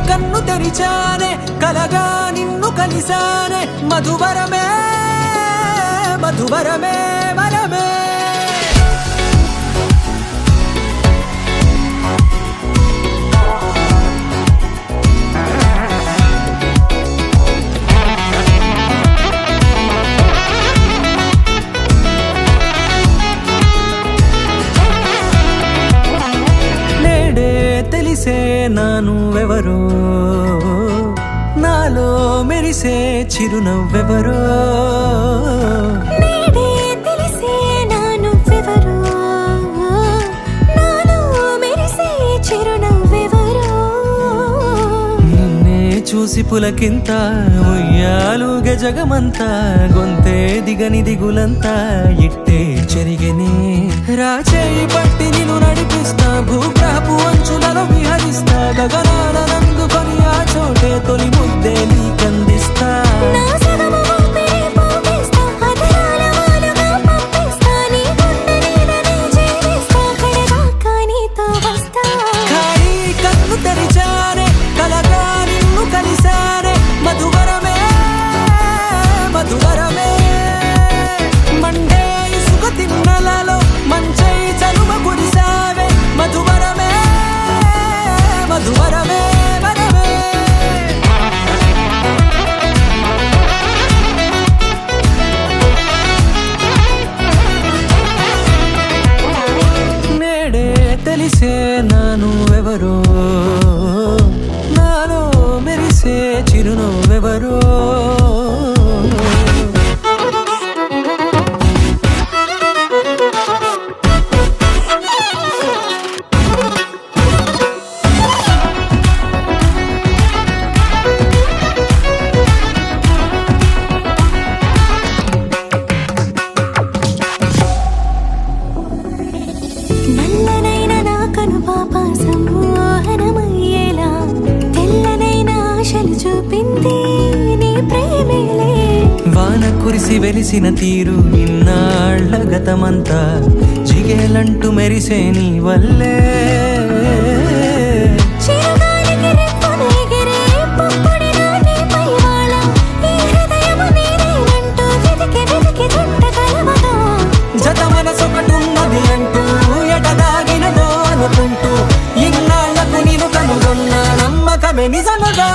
కన్ను తెరిచానే కలగా నిన్ను కలిసానే మధువరమే మధువరమే వరమే తెలిసే నానువెవరో నాలో మెరిసే చిరునవ్వెవరో నేడే తెలిసే నానువెవరో నాలో మెరిసే చిరునవ్వెవరో నిన్నే చూసి పులకింత ఉయ్యాలుగే జగమంతా గొంతే దిగని దిగులంతా ఇట్టే చెరిగెనే రాచేయి పట్టి నిన్ను నడిపిస్తా భూగ్రహపు అంచులలో విహరిస్తా గగనాల నందుకొని ఆ చోటే తొలి ముద్దే నీకందిస్తా నా సగము ఊపిరి పోగేస్తా అదరాల వాలుగా పంపిస్తా నీ గుండె నీడనే చేరిస్తా కడదాకా నీతో వస్తా ఖాళీ కన్ను తెరిచానే కలగా నిన్ను కలిసానే మధువరమే మధువరమే మండే ఇసుక తిన్నలలో మంచై చలువ కురిసావే మధువరమే మధువరమే వరమే నేడే తెలిసే నానువెవరో నాలో మెరిసే చిరునవ్వెవరో నల్లనైన నా కనుపాప సమ్మోహనమయ్యేలా తెల్లనైన ఆశలు చూపింది నీ ప్రేమేలే వాన కురిసి వెలిసిన తీరు ఇన్నాళ్ల గతమంతా జిగేలంటూ మెరిసే నీ వల్లే చిరుగాలికి రెప్పను ఎగిరే పుప్పొడిన నీపై వాళ ఈ హృదయము నీదేనంటూ వెతికి వెతికి చుట్టగలవగా జత మనసొకటున్నది అంటూ ఎటదాగినదో అనుకుంటూ ఇన్నాళ్లకు నేను కనుగొన్న నమ్మకమే నిజముగా